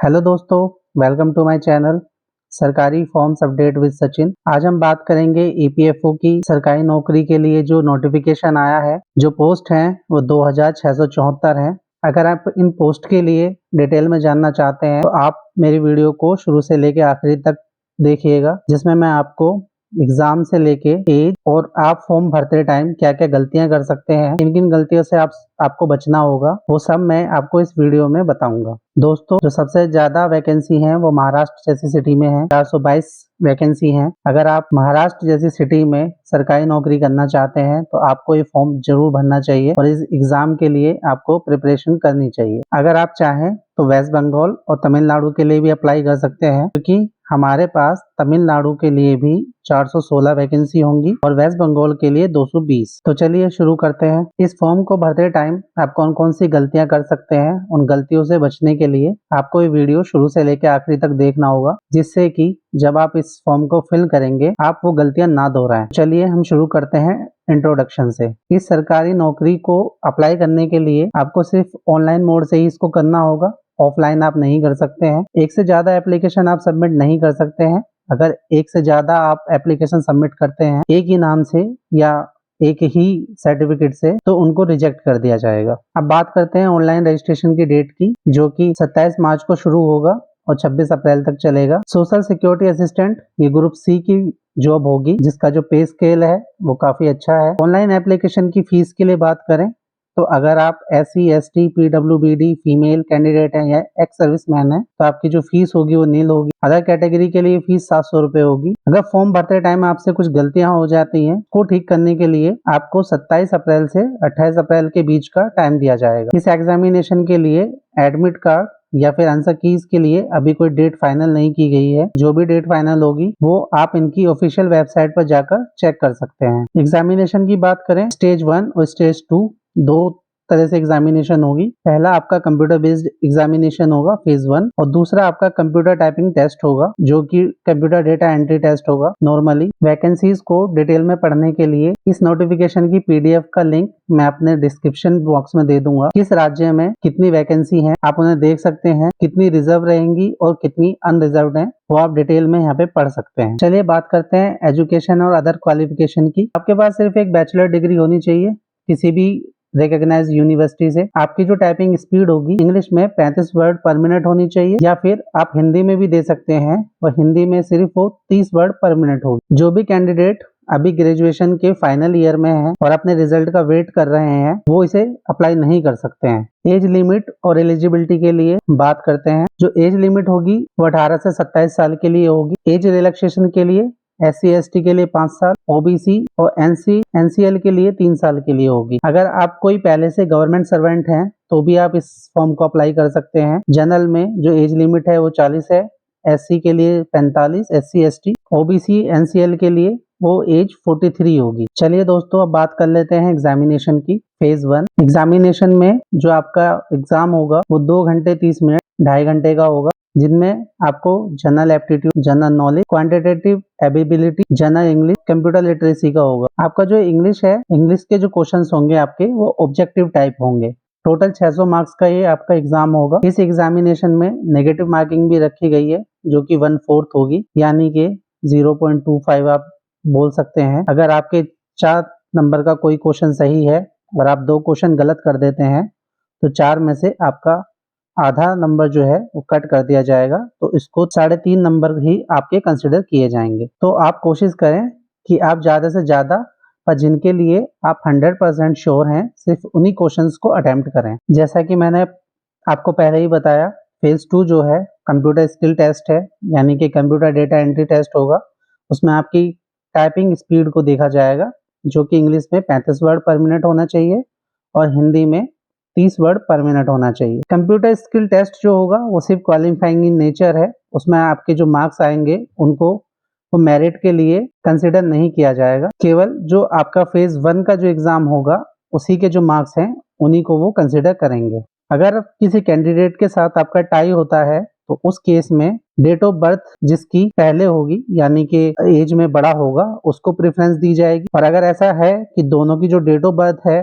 Hello दोस्तों, welcome to my channel सरकारी forms update with Sachin. आज हम बात करेंगे ईपीएफओ की सरकारी नौकरी के लिए जो नोटिफिकेशन आया है। जो पोस्ट हैं वो 2674 हैं। अगर आप इन पोस्ट के लिए डिटेल में जानना चाहते हैं तो आप मेरी वीडियो को शुरू से लेके आखिरी तक देखिएगा, जिसमें मैं आपको एग्जाम से लेके एज और आप फॉर्म भरते टाइम क्या क्या गलतियां कर सकते हैं, किन किन गलतियों से आपको बचना होगा, वो सब मैं आपको इस वीडियो में बताऊंगा। दोस्तों, जो सबसे ज्यादा वैकेंसी है वो महाराष्ट्र जैसी सिटी में है। 422 वैकेंसी है। अगर आप महाराष्ट्र जैसी सिटी में सरकारी नौकरी करना चाहते हैं तो आपको ये फॉर्म जरूर भरना चाहिए और इस एग्जाम के लिए आपको प्रिपरेशन करनी चाहिए। अगर आप चाहें तो वेस्ट बंगाल और तमिलनाडु के लिए भी अप्लाई कर सकते हैं, क्योंकि हमारे पास तमिलनाडु के लिए भी 416 वैकेंसी होंगी और वेस्ट बंगाल के लिए 220। तो चलिए शुरू करते हैं। इस फॉर्म को भरते टाइम आप कौन कौन सी गलतियां कर सकते हैं, उन गलतियों से बचने के लिए आपको ये वीडियो शुरू से लेकर आखिरी तक देखना होगा, जिससे कि जब आप इस फॉर्म को फिल करेंगे आप वो गलतियां ना दोहराएं। चलिए हम शुरू करते हैं इंट्रोडक्शन से। इस सरकारी नौकरी को अप्लाई करने के लिए आपको सिर्फ ऑनलाइन मोड से ही इसको करना होगा, ऑफलाइन आप नहीं कर सकते हैं। एक से ज्यादा एप्लीकेशन आप सबमिट नहीं कर सकते हैं। अगर एक से ज्यादा आप एप्लीकेशन सबमिट करते हैं एक ही नाम से या एक ही सर्टिफिकेट से, तो उनको रिजेक्ट कर दिया जाएगा। अब बात करते हैं ऑनलाइन रजिस्ट्रेशन की डेट की, जो कि 27 मार्च को शुरू होगा और 26 अप्रैल तक चलेगा। सोशल सिक्योरिटी असिस्टेंट ये ग्रुप सी की जॉब होगी, जिसका जो पे स्केल है वो काफी अच्छा है। ऑनलाइन एप्लीकेशन की फीस की लिए बात करें तो अगर आप SC ST PWBD female candidate हैं या एक्स सर्विसमैन है तो आपकी जो फीस होगी वो नील होगी। अदर कैटेगरी के लिए फीस 700 रुपए होगी। अगर फॉर्म भरते टाइम आपसे कुछ गलतियां हो जाती हैं, को ठीक करने के लिए आपको 27 अप्रैल से 28 अप्रैल के बीच का टाइम दिया जाएगा। इस एग्जामिनेशन के लिए एडमिट कार्ड या फिर आंसर कीज के लिए अभी कोई डेट फाइनल नहीं की गई है। जो भी डेट फाइनल होगी वो आप इनकी ऑफिशियल वेबसाइट पर जाकर चेक कर सकते हैं। एग्जामिनेशन की बात करें, स्टेज 1 और स्टेज 2 दो तरह से एग्जामिनेशन होगी। पहला आपका कंप्यूटर बेस्ड एग्जामिनेशन होगा फेज 1, और दूसरा आपका कंप्यूटर टाइपिंग टेस्ट होगा, जो कि कंप्यूटर डेटा एंट्री टेस्ट होगा। नॉर्मली वैकेंसीज को डिटेल में पढ़ने के लिए इस नोटिफिकेशन की PDF का लिंक मैं अपने डिस्क्रिप्शन बॉक्स में दे दूंगा। किस राज्य में कितनी वैकेंसी है आप उन्हें देख सकते हैं, कितनी रिजर्व रहेंगी और कितनी अनरिजर्व है वो आप डिटेल में यहाँ पे पढ़ सकते हैं। चलिए बात करते हैं एजुकेशन और अदर क्वालिफिकेशन की। आपके पास सिर्फ एक बैचलर डिग्री होनी चाहिए किसी भी रिकॉग्नाइज यूनिवर्सिटी से। आपकी जो टाइपिंग स्पीड होगी इंग्लिश में 35 वर्ड पर मिनट होनी चाहिए, या फिर आप हिंदी में भी दे सकते हैं और हिंदी में सिर्फ वो 30 वर्ड पर मिनट होगी। जो भी कैंडिडेट अभी ग्रेजुएशन के फाइनल ईयर में है और अपने रिजल्ट का वेट कर रहे हैं वो इसे अप्लाई नहीं कर सकते हैं। एज लिमिट और एलिजिबिलिटी के लिए बात करते हैं। जो एज लिमिट होगी वो 18 से 27 साल के लिए होगी। एज रिलैक्सेशन के लिए SC ST के लिए 5 साल, OBC और NCL के लिए 3 साल के लिए होगी। अगर आप कोई पहले से गवर्नमेंट सर्वेंट हैं तो भी आप इस फॉर्म को अप्लाई कर सकते हैं। जनरल में जो एज लिमिट है वो 40 है, SC के लिए 45, SC ST, OBC NCL के लिए वो एज 43 होगी। चलिए दोस्तों, अब बात कर लेते हैं एग्जामिनेशन की। फेज 1 एग्जामिनेशन में जो आपका एग्जाम होगा वो 2 घंटे 30 मिनट 2.5 घंटे का होगा, जिनमें आपको general aptitude, general knowledge, quantitative ability, general English, computer literacy का होगा। आपका जो इंग्लिश है, इंग्लिश के जो क्वेश्चंस होंगे आपके वो ऑब्जेक्टिव टाइप होंगे। टोटल 600 मार्क्स का ये आपका एग्जाम होगा। इस एग्जामिनेशन में नेगेटिव मार्किंग भी रखी गई है, जो कि 1/4 होगी, यानी कि 0.25 आप बोल सकते हैं। अगर आपके 4 नंबर का कोई क्वेश्चन सही है और आप 2 क्वेश्चन गलत कर देते हैं तो 4 में से आपका आधा नंबर जो है वो कट कर दिया जाएगा, तो इसको 3.5 नंबर ही आपके कंसिडर किए जाएंगे। तो आप कोशिश करें कि आप ज्यादा से ज्यादा, पर जिनके लिए आप 100% श्योर हैं, सिर्फ उन्हीं क्वेश्चंस को अटेम्प्ट करें। जैसा कि मैंने आपको पहले ही बताया, फेज 2 जो है कंप्यूटर स्किल टेस्ट है, यानी कि कंप्यूटर डेटा एंट्री टेस्ट होगा। उसमें आपकी टाइपिंग स्पीड को देखा जाएगा, जो कि इंग्लिश में 35 वर्ड पर मिनट होना चाहिए और हिंदी में 30 वर्ड पर मिनट होना चाहिए। कंप्यूटर स्किल टेस्ट जो होगा वो सिर्फ क्वालिफाइंग इन नेचर है। उसमें आपके जो मार्क्स आएंगे उनको वो मेरिट के लिए कंसिडर नहीं किया जाएगा। केवल जो आपका फेज 1 का जो एग्जाम होगा उसी के जो मार्क्स हैं उन्हीं को वो कंसिडर करेंगे। अगर किसी कैंडिडेट के साथ आपका टाई होता है तो उस केस में डेट ऑफ बर्थ जिसकी पहले होगी, यानी कि एज में बड़ा होगा, उसको प्रेफरेंस दी जाएगी। और अगर ऐसा है कि दोनों की जो डेट ऑफ बर्थ है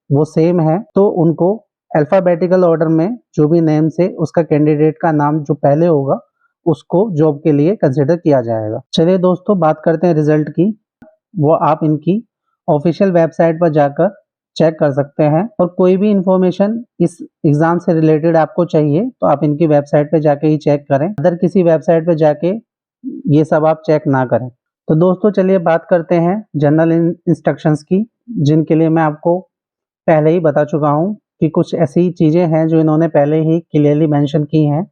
वो सेम है तो उनको अल्फाबेटिकल ऑर्डर में जो भी नेम से उसका कैंडिडेट का नाम जो पहले होगा उसको जॉब के लिए कंसिडर किया जाएगा। चलिए दोस्तों बात करते हैं रिजल्ट की। वो आप इनकी ऑफिशियल वेबसाइट पर जाकर चेक कर सकते हैं और कोई भी इंफॉर्मेशन इस एग्जाम से रिलेटेड आपको चाहिए तो आप इनकी वेबसाइट पे जाके ही चेक करें, अदर किसी वेबसाइट पे जाके ये सब आप चेक ना करें। तो दोस्तों चलिए बात करते हैं जनरल इंस्ट्रक्शंस की, जिनके लिए मैं आपको पहले ही बता चुका हूँ कि कुछ ऐसी चीजें हैं जो इन्होंने पहले ही क्लियरली मेंशन की हैं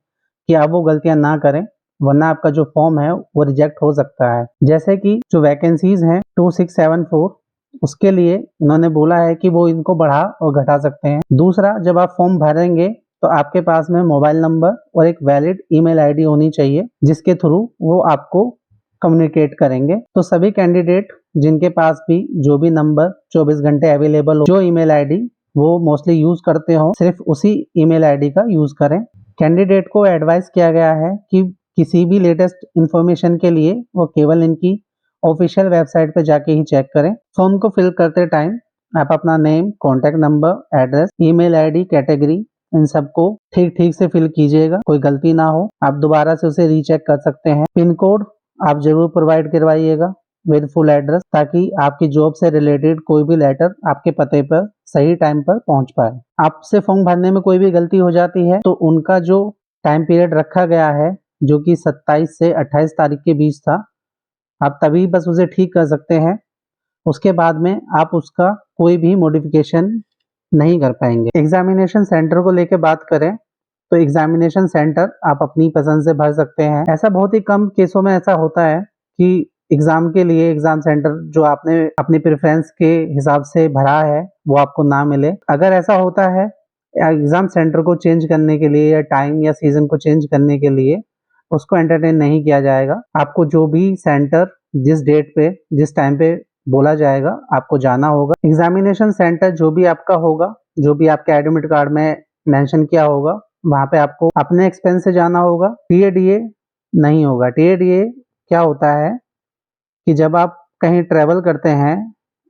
कि आप वो गलतियां ना करें, वरना आपका जो फॉर्म है वो रिजेक्ट हो सकता है। जैसे कि जो वैकेंसीज हैं 2674, उसके लिए इन्होंने बोला है कि वो इनको बढ़ा और घटा सकते हैं। दूसरा, जब आप फॉर्म भरेंगे तो आपके पास में मोबाइल नंबर और एक वैलिड ईमेल आईडी होनी चाहिए जिसके थ्रू वो आपको कम्युनिकेट करेंगे। तो सभी कैंडिडेट जिनके पास भी जो भी नंबर 24 घंटे अवेलेबल हो, जो ईमेल आईडी वो मोस्टली यूज करते हो, सिर्फ उसी ईमेल आईडी का यूज करें। कैंडिडेट को एडवाइस किया गया है कि किसी भी लेटेस्ट इंफॉर्मेशन के लिए वो केवल इनकी ऑफिशियल वेबसाइट पे जाके ही चेक करें। फॉर्म को फिल करते टाइम आप अपना name, contact number, address, email ID, category, इन सबको ठीक से फिल कीजिएगा, कोई गलती ना हो। आप दोबारा से उसे रीचेक कर सकते हैं। पिन कोड आप जरूर प्रोवाइड करवाइएगा विद फुल एड्रेस, ताकि आपकी जॉब से रिलेटेड कोई भी लेटर आपके पते पर सही टाइम पर पहुंच पाए। आपसे फॉर्म भरने में कोई भी गलती हो जाती है तो उनका जो टाइम पीरियड रखा गया है, जो कि 27 से 28 तारीख के बीच था, आप तभी बस उसे ठीक कर सकते हैं। उसके बाद में आप उसका कोई भी मॉडिफिकेशन नहीं कर पाएंगे। एग्जामिनेशन सेंटर को लेकर बात करें तो एग्जामिनेशन सेंटर आप अपनी पसंद से भर सकते हैं। ऐसा बहुत ही कम केसों में ऐसा होता है कि एग्जाम के लिए एग्जाम सेंटर जो आपने अपनी प्रेफरेंस के हिसाब से भरा है वो आपको ना मिले। अगर ऐसा होता है, एग्जाम सेंटर को चेंज करने के लिए या टाइम या सीजन को चेंज करने के लिए उसको एंटरटेन नहीं किया जाएगा। आपको जो भी सेंटर जिस डेट पे जिस टाइम पे बोला जाएगा आपको जाना होगा। एग्जामिनेशन सेंटर जो भी आपका होगा, जो भी आपके एडमिट कार्ड में मेंशन किया होगा, वहां पे आपको अपने एक्सपेंस से जाना होगा। टीएडीए नहीं होगा। टीएडीए क्या होता है कि जब आप कहीं ट्रेवल करते हैं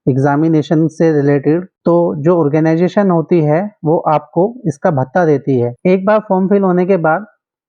एग्जामिनेशन से रिलेटेड, तो जो ऑर्गेनाइजेशन होती है वो आपको इसका भत्ता देती है। एक बार फॉर्म फिल होने के बाद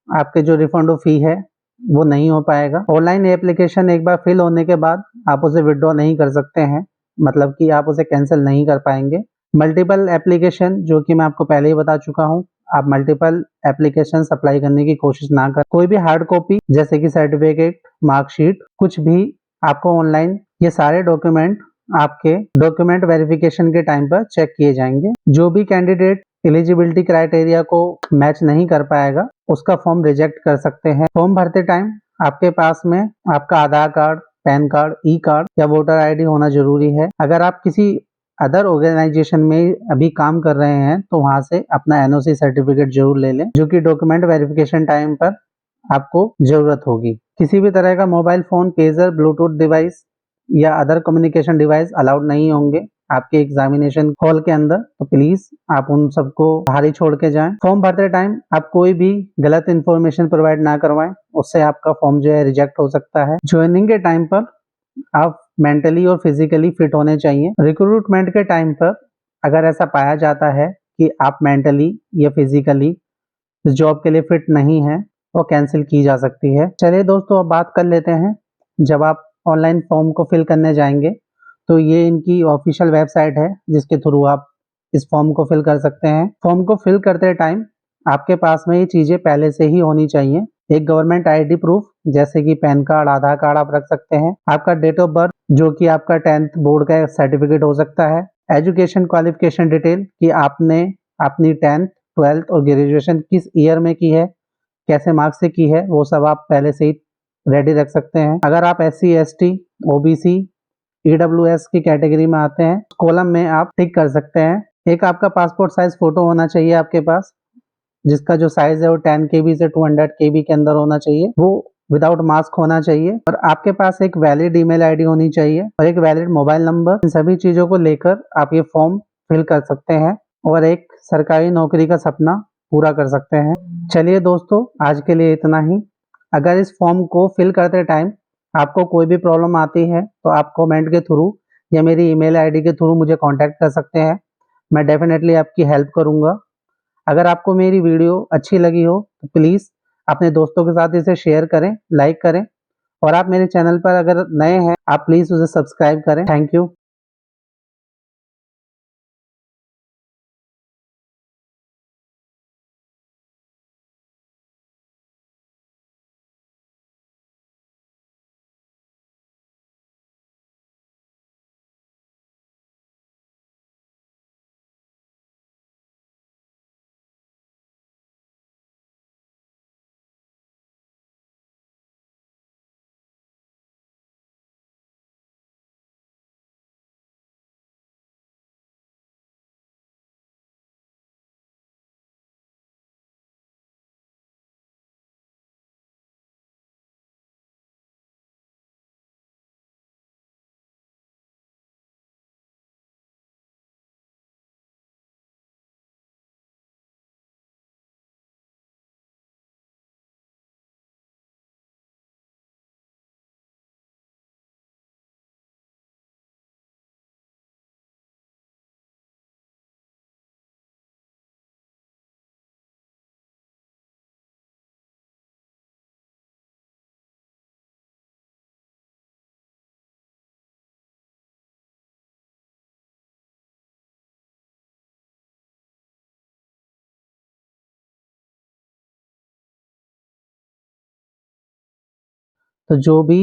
आपके जो रिफंड ऑफ फी है वो नहीं हो पाएगा। ऑनलाइन एप्लीकेशन एक बार फिल होने के बाद आप उसे विड्रॉ नहीं कर सकते हैं, मतलब कि आप उसे कैंसिल नहीं कर पाएंगे। मल्टीपल एप्लीकेशन, जो कि मैं आपको पहले ही बता चुका हूँ, आप मल्टीपल एप्लीकेशन अप्लाई करने की कोशिश ना करें। कोई भी हार्ड कॉपी जैसे कि सर्टिफिकेट, मार्कशीट, कुछ भी आपको ऑनलाइन, ये सारे डॉक्यूमेंट आपके डॉक्यूमेंट वेरिफिकेशन के टाइम पर चेक किए जाएंगे। जो भी कैंडिडेट एलिजिबिलिटी क्राइटेरिया को मैच नहीं कर पाएगा उसका फॉर्म रिजेक्ट कर सकते हैं। फॉर्म भरते टाइम आपके पास में आपका आधार कार्ड, पैन कार्ड, ई कार्ड या वोटर आईडी होना जरूरी है। अगर आप किसी अदर ऑर्गेनाइजेशन में अभी काम कर रहे हैं तो वहां से अपना एनओसी सर्टिफिकेट जरूर ले लें, जो कि डॉक्यूमेंट वेरिफिकेशन टाइम पर आपको जरूरत होगी। किसी भी तरह का mobile phone, pager, Bluetooth device या अदर कम्युनिकेशन डिवाइस अलाउड नहीं होंगे आपके एग्जामिनेशन हॉल के अंदर, तो प्लीज आप उन सबको बाहर ही छोड़ के जाएं। फॉर्म भरते टाइम आप कोई भी गलत इंफॉर्मेशन प्रोवाइड ना करवाएं, उससे आपका फॉर्म जो है रिजेक्ट हो सकता है। ज्वाइनिंग के टाइम पर आप मेंटली और फिजिकली फिट होने चाहिए। रिक्रूटमेंट के टाइम पर अगर ऐसा पाया जाता है कि आप मेंटली या फिजिकली इस जॉब के लिए फिट नहीं है, वो कैंसिल की जा सकती है। चलिए दोस्तों अब बात कर लेते हैं, जब आप ऑनलाइन फॉर्म को फिल करने जाएंगे तो ये इनकी ऑफिशियल वेबसाइट है जिसके थ्रू आप इस फॉर्म को फिल कर सकते हैं। फॉर्म को फिल करते टाइम आपके पास में ये चीजें पहले से ही होनी चाहिए। एक गवर्नमेंट आईडी प्रूफ जैसे कि पैन कार्ड, आधार कार्ड आप रख सकते हैं। आपका डेट ऑफ बर्थ जो कि आपका 10th बोर्ड का सर्टिफिकेट हो सकता है। एजुकेशन क्वालिफिकेशन डिटेल कि आपने अपनी 10th, 12th और ग्रेजुएशन किस ईयर में की है, कैसे मार्क्स से की है, वो सब आप पहले से ही रेडी रख सकते हैं। अगर आप SC, ST, OBC, EWS की कैटेगरी में आते हैं, कॉलम में आप टिक कर सकते हैं। एक आपका पासपोर्ट साइज फोटो होना चाहिए आपके पास, जिसका जो साइज है वो 10 KB से 200 KB के अंदर होना चाहिए, वो विदाउट मास्क होना चाहिए। और आपके पास एक वैलिड ईमेल आईडी होनी चाहिए और एक वैलिड मोबाइल नंबर। इन सभी चीजों को लेकर आप ये फॉर्म फिल कर सकते हैं और एक सरकारी नौकरी का सपना पूरा कर सकते हैं। चलिए दोस्तों आज के लिए इतना ही। अगर इस फॉर्म को फिल करते टाइम आपको कोई भी प्रॉब्लम आती है तो आप कमेंट के थ्रू या मेरी ईमेल आईडी के थ्रू मुझे कांटेक्ट कर सकते हैं। मैं डेफिनेटली आपकी हेल्प करूंगा। अगर आपको मेरी वीडियो अच्छी लगी हो तो प्लीज़ अपने दोस्तों के साथ इसे शेयर करें, लाइक करें और आप मेरे चैनल पर अगर नए हैं, आप प्लीज़ उसे सब्सक्राइब करें। Thank you. तो जो भी